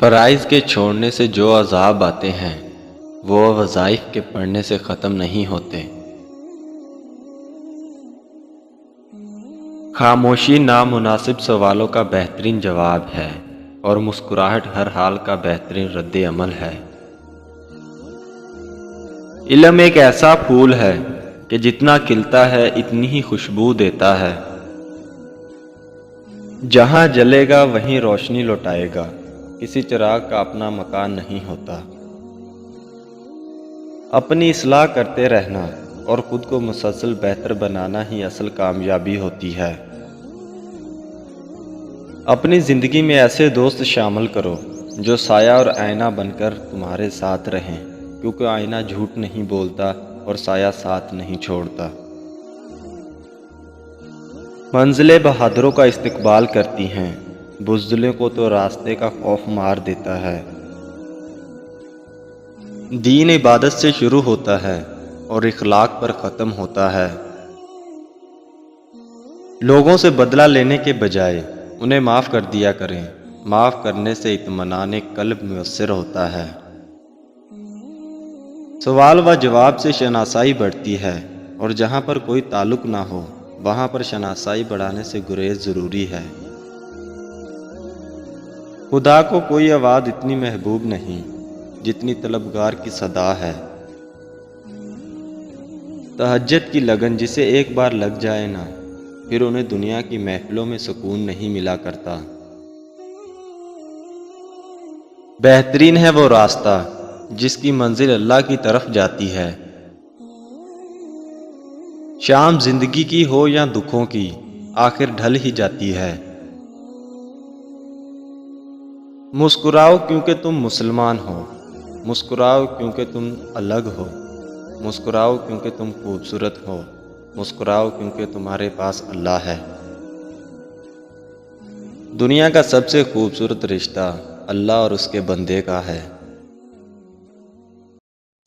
فرائض کے چھوڑنے سے جو عذاب آتے ہیں وہ وظائف کے پڑھنے سے ختم نہیں ہوتے۔ خاموشی نامناسب سوالوں کا بہترین جواب ہے اور مسکراہٹ ہر حال کا بہترین رد عمل ہے۔ علم ایک ایسا پھول ہے کہ جتنا کھلتا ہے اتنی ہی خوشبو دیتا ہے۔ جہاں جلے گا وہیں روشنی لوٹائے گا، کسی چراغ کا اپنا مکان نہیں ہوتا۔ اپنی اصلاح کرتے رہنا اور خود کو مسلسل بہتر بنانا ہی اصل کامیابی ہوتی ہے۔ اپنی زندگی میں ایسے دوست شامل کرو جو سایہ اور آئینہ بن کر تمہارے ساتھ رہیں، کیونکہ آئینہ جھوٹ نہیں بولتا اور سایہ ساتھ نہیں چھوڑتا۔ منزلیں بہادروں کا استقبال کرتی ہیں، بزدلوں کو تو راستے کا خوف مار دیتا ہے۔ دین عبادت سے شروع ہوتا ہے اور اخلاق پر ختم ہوتا ہے۔ لوگوں سے بدلہ لینے کے بجائے انہیں معاف کر دیا کریں، معاف کرنے سے اطمینان قلب میسر ہوتا ہے۔ سوال و جواب سے شناسائی بڑھتی ہے اور جہاں پر کوئی تعلق نہ ہو وہاں پر شناسائی بڑھانے سے گریز ضروری ہے۔ خدا کو کوئی آواز اتنی محبوب نہیں جتنی طلبگار کی صدا ہے۔ تہجد کی لگن جسے ایک بار لگ جائے نا، پھر انہیں دنیا کی محفلوں میں سکون نہیں ملا کرتا۔ بہترین ہے وہ راستہ جس کی منزل اللہ کی طرف جاتی ہے۔ شام زندگی کی ہو یا دکھوں کی، آخر ڈھل ہی جاتی ہے۔ مسکراؤ کیونکہ تم مسلمان ہو، مسکراؤ کیونکہ تم الگ ہو، مسکراؤ کیونکہ تم خوبصورت ہو، مسکراؤ کیونکہ تمہارے پاس اللہ ہے۔ دنیا کا سب سے خوبصورت رشتہ اللہ اور اس کے بندے کا ہے۔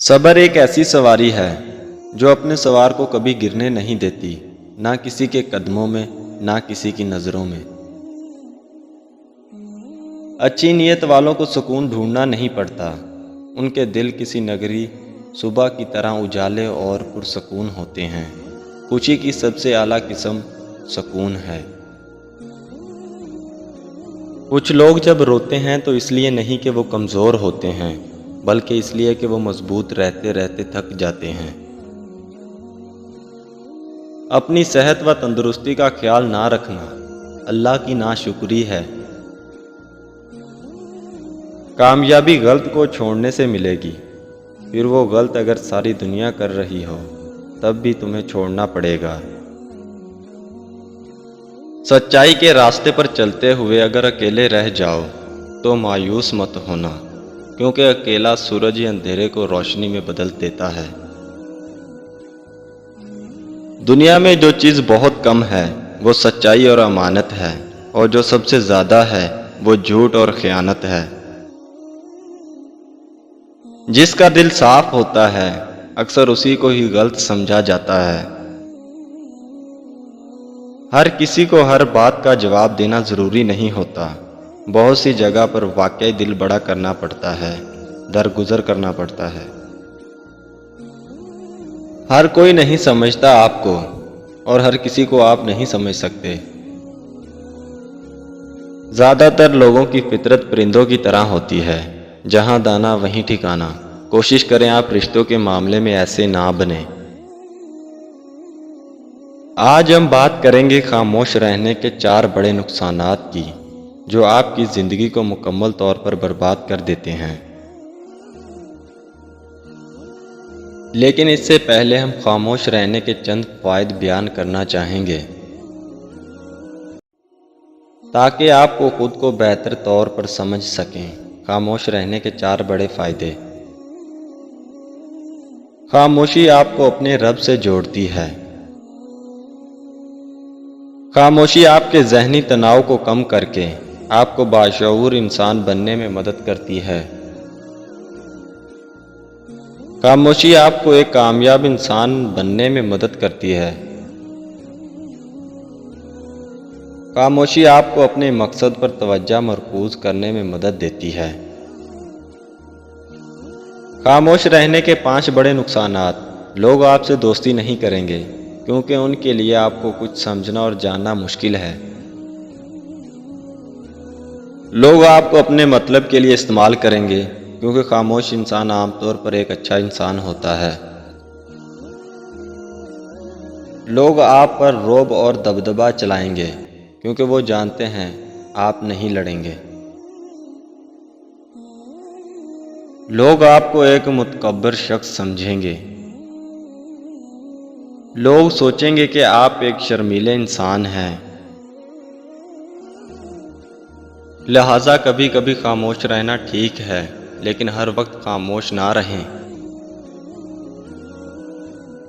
صبر ایک ایسی سواری ہے جو اپنے سوار کو کبھی گرنے نہیں دیتی، نہ کسی کے قدموں میں نہ کسی کی نظروں میں۔ اچھی نیت والوں کو سکون ڈھونڈنا نہیں پڑتا، ان کے دل کسی نگری صبح کی طرح اجالے اور پرسکون ہوتے ہیں۔ خوشی کی سب سے اعلیٰ قسم سکون ہے۔ کچھ لوگ جب روتے ہیں تو اس لیے نہیں کہ وہ کمزور ہوتے ہیں، بلکہ اس لیے کہ وہ مضبوط رہتے رہتے تھک جاتے ہیں۔ اپنی صحت و تندرستی کا خیال نہ رکھنا اللہ کی ناشکری ہے۔ کامیابی غلط کو چھوڑنے سے ملے گی، پھر وہ غلط اگر ساری دنیا کر رہی ہو تب بھی تمہیں چھوڑنا پڑے گا۔ سچائی کے راستے پر چلتے ہوئے اگر اکیلے رہ جاؤ تو مایوس مت ہونا، کیونکہ اکیلا سورج ہی اندھیرے کو روشنی میں بدل دیتا ہے۔ دنیا میں جو چیز بہت کم ہے وہ سچائی اور امانت ہے، اور جو سب سے زیادہ ہے وہ جھوٹ اور خیانت ہے۔ جس کا دل صاف ہوتا ہے اکثر اسی کو ہی غلط سمجھا جاتا ہے۔ ہر کسی کو ہر بات کا جواب دینا ضروری نہیں ہوتا، بہت سی جگہ پر واقعی دل بڑا کرنا پڑتا ہے، درگزر کرنا پڑتا ہے۔ ہر کوئی نہیں سمجھتا آپ کو اور ہر کسی کو آپ نہیں سمجھ سکتے۔ زیادہ تر لوگوں کی فطرت پرندوں کی طرح ہوتی ہے، جہاں دانا وہیں ٹھکانا۔ کوشش کریں آپ رشتوں کے معاملے میں ایسے نہ بنیں۔ آج ہم بات کریں گے خاموش رہنے کے 4 بڑے نقصانات کی جو آپ کی زندگی کو مکمل طور پر برباد کر دیتے ہیں۔ لیکن اس سے پہلے ہم خاموش رہنے کے چند فوائد بیان کرنا چاہیں گے تاکہ آپ کو خود کو بہتر طور پر سمجھ سکیں۔ خاموش رہنے کے 4 بڑے فائدے۔ خاموشی آپ کو اپنے رب سے جوڑتی ہے۔ خاموشی آپ کے ذہنی تناؤ کو کم کر کے آپ کو باشعور انسان بننے میں مدد کرتی ہے۔ خاموشی آپ کو ایک کامیاب انسان بننے میں مدد کرتی ہے۔ خاموشی آپ کو اپنے مقصد پر توجہ مرکوز کرنے میں مدد دیتی ہے۔ خاموش رہنے کے 5 بڑے نقصانات۔ لوگ آپ سے دوستی نہیں کریں گے کیونکہ ان کے لیے آپ کو کچھ سمجھنا اور جاننا مشکل ہے۔ لوگ آپ کو اپنے مطلب کے لیے استعمال کریں گے کیونکہ خاموش انسان عام طور پر ایک اچھا انسان ہوتا ہے۔ لوگ آپ پر رعب اور دبدبہ چلائیں گے کیونکہ وہ جانتے ہیں آپ نہیں لڑیں گے۔ لوگ آپ کو ایک متکبر شخص سمجھیں گے۔ لوگ سوچیں گے کہ آپ ایک شرمیلے انسان ہیں۔ لہٰذا کبھی کبھی خاموش رہنا ٹھیک ہے، لیکن ہر وقت خاموش نہ رہیں۔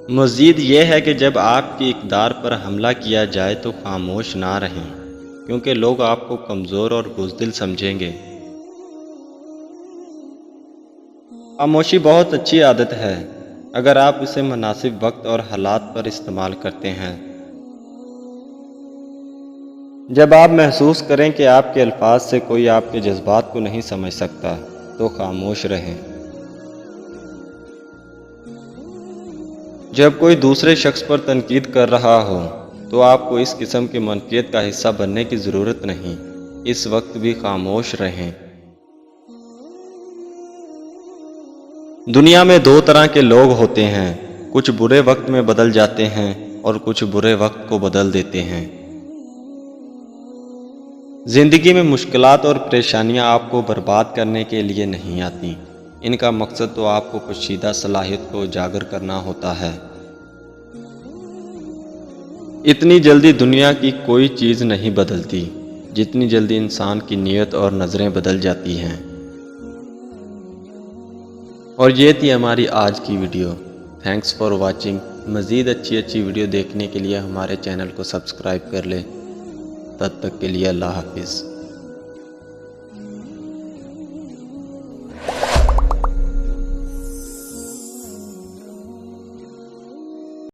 مزید یہ ہے کہ جب آپ کی اقدار پر حملہ کیا جائے تو خاموش نہ رہیں، کیونکہ لوگ آپ کو کمزور اور بزدل سمجھیں گے۔ خاموشی بہت اچھی عادت ہے اگر آپ اسے مناسب وقت اور حالات پر استعمال کرتے ہیں۔ جب آپ محسوس کریں کہ آپ کے الفاظ سے کوئی آپ کے جذبات کو نہیں سمجھ سکتا تو خاموش رہیں۔ جب کوئی دوسرے شخص پر تنقید کر رہا ہو تو آپ کو اس قسم کی منفیت کا حصہ بننے کی ضرورت نہیں، اس وقت بھی خاموش رہیں۔ دنیا میں 2 طرح کے لوگ ہوتے ہیں، کچھ برے وقت میں بدل جاتے ہیں اور کچھ برے وقت کو بدل دیتے ہیں۔ زندگی میں مشکلات اور پریشانیاں آپ کو برباد کرنے کے لیے نہیں آتی، ان کا مقصد تو آپ کو پوشیدہ صلاحیت کو اجاگر کرنا ہوتا ہے۔ اتنی جلدی دنیا کی کوئی چیز نہیں بدلتی جتنی جلدی انسان کی نیت اور نظریں بدل جاتی ہیں۔ اور یہ تھی ہماری آج کی ویڈیو۔ Thanks for watching. مزید اچھی ویڈیو دیکھنے کے لیے ہمارے چینل کو سبسکرائب کر لیں۔ تب تک کے لیے اللہ حافظ۔